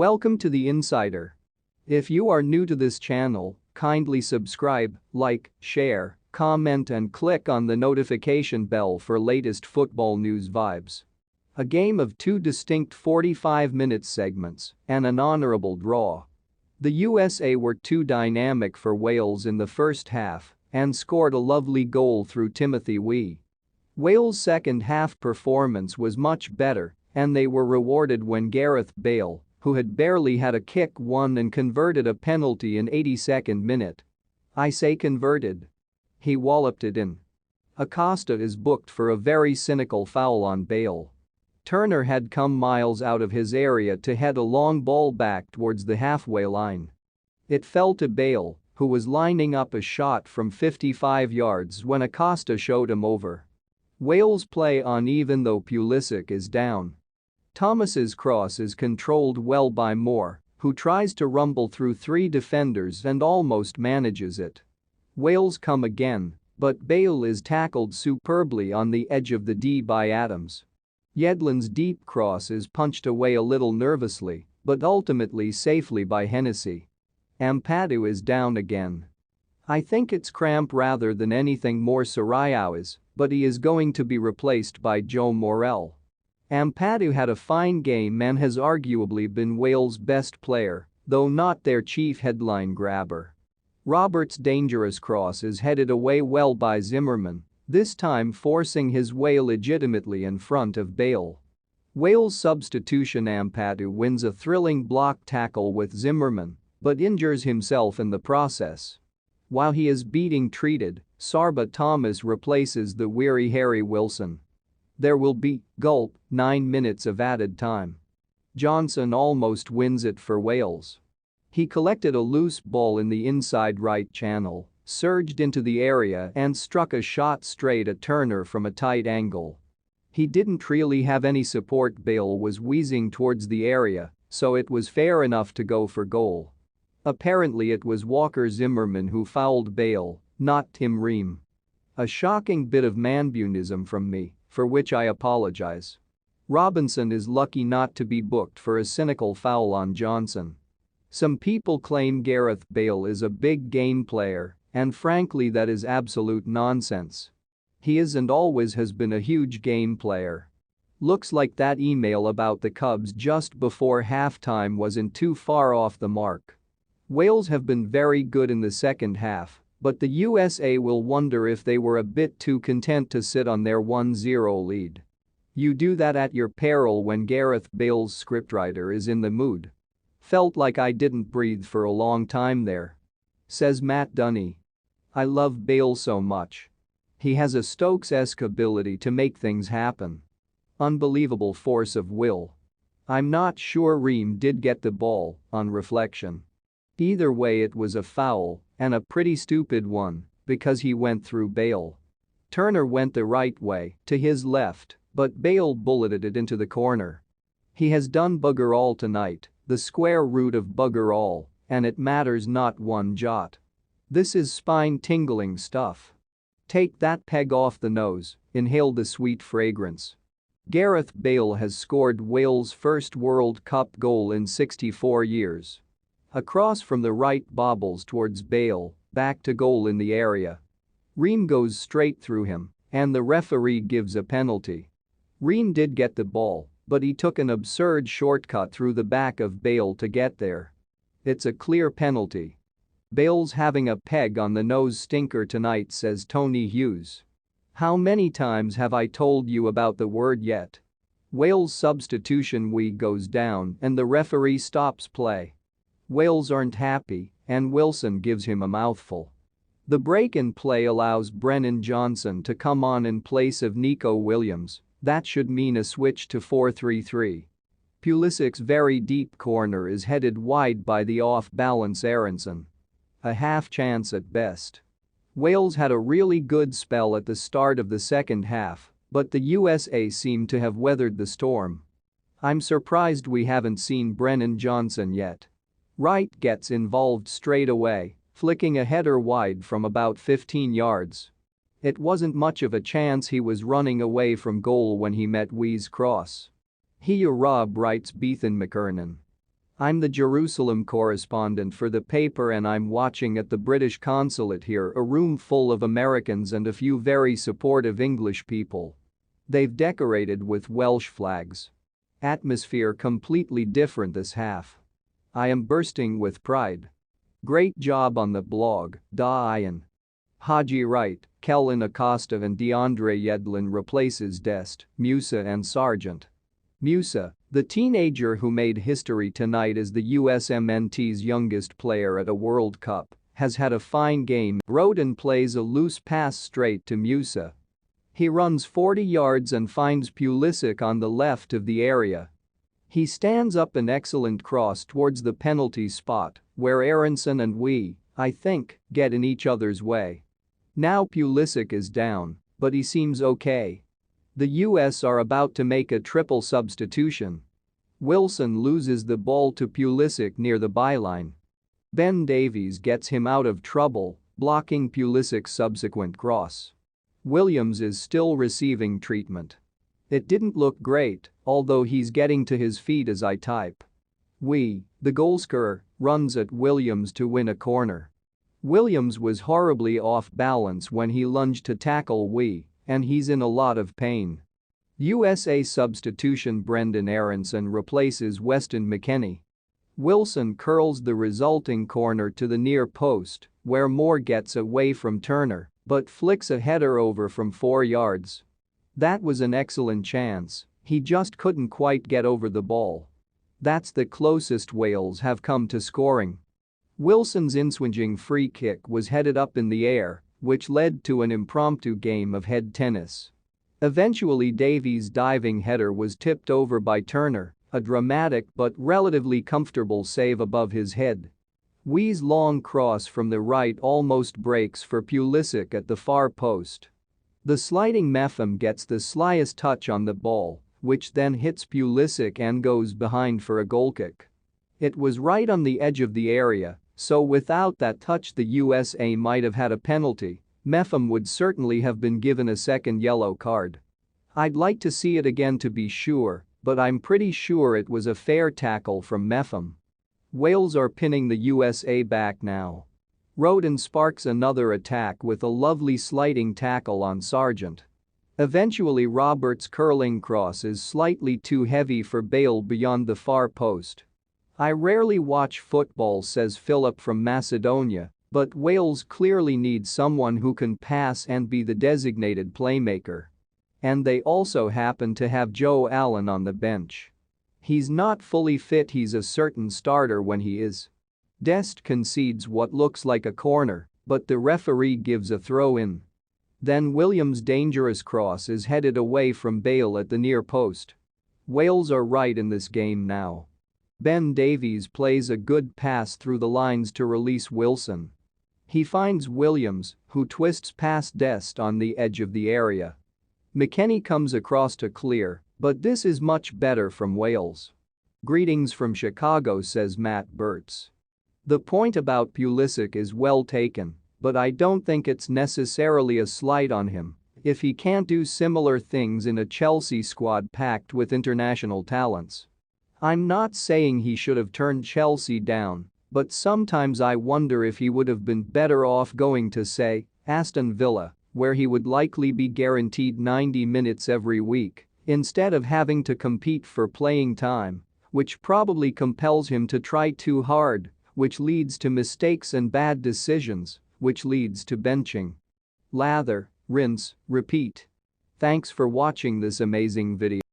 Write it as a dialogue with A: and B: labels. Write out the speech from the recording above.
A: Welcome to The Insider. If you are new to this channel, kindly subscribe, like, share, comment and click on the notification bell for latest football news vibes. A game of two distinct 45-minute segments and an honorable draw. The USA were too dynamic for Wales in the first half and scored a lovely goal through Timothy Weah. Wales' second-half performance was much better, and they were rewarded when Gareth Bale, who had barely had a kick, won and converted a penalty in 82nd minute. I say converted. He walloped it in. Acosta is booked for a very cynical foul on Bale. Turner had come miles out of his area to head a long ball back towards the halfway line. It fell to Bale, who was lining up a shot from 55 yards when Acosta showed him over. Wales play on even though Pulisic is down. Thomas's cross is controlled well by Moore, who tries to rumble through three defenders and almost manages it. Wales come again, but Bale is tackled superbly on the edge of the D by Adams. Yedlin's deep cross is punched away a little nervously, but ultimately safely by Hennessy. Ampadu is down again. I think it's cramp rather than anything more. Soraya is, but he is going to be replaced by Joe Morel. Ampadu had a fine game and has arguably been Wales' best player, though not their chief headline grabber. Roberts' dangerous cross is headed away well by Zimmerman, this time forcing his way legitimately in front of Bale. Wales' substitution Ampadu wins a thrilling block tackle with Zimmerman, but injures himself in the process. While he is being treated, Sarba Thomas replaces the weary Harry Wilson. There will be, gulp, 9 minutes of added time. Johnson almost wins it for Wales. He collected a loose ball in the inside right channel, surged into the area and struck a shot straight at Turner from a tight angle. He didn't really have any support. Bale was wheezing towards the area, so it was fair enough to go for goal. Apparently it was Walker Zimmerman who fouled Bale, not Tim Ream. A shocking bit of manbunism from me, for which I apologize. Robinson is lucky not to be booked for a cynical foul on Johnson. Some people claim Gareth Bale is a big game player, and frankly that is absolute nonsense. He is and always has been a huge game player. Looks like that email about the Cubs just before halftime wasn't too far off the mark. Wales have been very good in the second half, but the USA will wonder if they were a bit too content to sit on their 1-0 lead. You do that at your peril when Gareth Bale's scriptwriter is in the mood. Felt like I didn't breathe for a long time there. Says Matt Dunny. I love Bale so much. He has a Stokes-esque ability to make things happen. Unbelievable force of will. I'm not sure Ream did get the ball, on reflection. Either way it was a foul, and a pretty stupid one, because he went through Bale. Turner went the right way, to his left, but Bale bulleted it into the corner. He has done bugger all tonight, the square root of bugger all, and it matters not one jot. This is spine-tingling stuff. Take that peg off the nose, inhale the sweet fragrance. Gareth Bale has scored Wales' first World Cup goal in 64 years. A cross from the right bobbles towards Bale, back to goal in the area. Ream goes straight through him, and the referee gives a penalty. Ream did get the ball, but he took an absurd shortcut through the back of Bale to get there. It's a clear penalty. Bale's having a peg on the nose stinker tonight, says Tony Hughes. How many times have I told you about the word yet? Wales substitution Weah goes down and the referee stops play. Wales aren't happy, and Wilson gives him a mouthful. The break in play allows Brennan Johnson to come on in place of Nico Williams. That should mean a switch to 4-3-3. Pulisic's very deep corner is headed wide by the off-balance Aronson. A half chance at best. Wales had a really good spell at the start of the second half, but the USA seemed to have weathered the storm. I'm surprised we haven't seen Brennan Johnson yet. Wright gets involved straight away, flicking a header wide from about 15 yards. It wasn't much of a chance. He was running away from goal when he met Weah's cross. He robbed Wright's Bethan McKernan. I'm the Jerusalem correspondent for the paper and I'm watching at the British consulate here, a room full of Americans and a few very supportive English people. They've decorated with Welsh flags. Atmosphere completely different this half. I am bursting with pride. Great job on the blog, Ian. Haji Wright, Kellen Acosta and DeAndre Yedlin replaces Dest, Musa and Sargent. Musa, the teenager who made history tonight as the USMNT's youngest player at a World Cup, has had a fine game. Rodon plays a loose pass straight to Musa. He runs 40 yards and finds Pulisic on the left of the area. He stands up an excellent cross towards the penalty spot, where Aronson and I think, get in each other's way. Now Pulisic is down, but he seems okay. The US are about to make a triple substitution. Wilson loses the ball to Pulisic near the byline. Ben Davies gets him out of trouble, blocking Pulisic's subsequent cross. Williams is still receiving treatment. It didn't look great, although he's getting to his feet as I type. the goalscorer, runs at Williams to win a corner. Williams was horribly off balance when he lunged to tackle and he's in a lot of pain. USA substitution Brendan Aronson replaces Weston McKennie. Wilson curls the resulting corner to the near post, where Moore gets away from Turner, but flicks a header over from 4 yards. That was an excellent chance, he just couldn't quite get over the ball. That's the closest Wales have come to scoring. Wilson's inswinging free kick was headed up in the air, which led to an impromptu game of head tennis. Eventually Davies' diving header was tipped over by Turner, a dramatic but relatively comfortable save above his head. Wee's long cross from the right almost breaks for Pulisic at the far post. The sliding Mepham gets the slyest touch on the ball, which then hits Pulisic and goes behind for a goalkick. It was right on the edge of the area, so without that touch the USA might have had a penalty. Mepham would certainly have been given a second yellow card. I'd like to see it again to be sure, but I'm pretty sure it was a fair tackle from Mepham. Wales are pinning the USA back now. Rodon sparks another attack with a lovely sliding tackle on Sargent. Eventually Roberts' curling cross is slightly too heavy for Bale beyond the far post. I rarely watch football, says Philip from Macedonia, but Wales clearly needs someone who can pass and be the designated playmaker. And they also happen to have Joe Allen on the bench. He's not fully fit, he's a certain starter when he is. Dest concedes what looks like a corner, but the referee gives a throw-in. Then Williams' dangerous cross is headed away from Bale at the near post. Wales are right in this game now. Ben Davies plays a good pass through the lines to release Wilson. He finds Williams, who twists past Dest on the edge of the area. McKennie comes across to clear, but this is much better from Wales. Greetings from Chicago, says Matt Burtz. The point about Pulisic is well taken, but I don't think it's necessarily a slight on him if he can't do similar things in a Chelsea squad packed with international talents. I'm not saying he should have turned Chelsea down, but sometimes I wonder if he would have been better off going to, say, Aston Villa, where he would likely be guaranteed 90 minutes every week, instead of having to compete for playing time, which probably compels him to try too hard, which leads to mistakes and bad decisions, which leads to benching. Lather, rinse, repeat. Thanks for watching this amazing video.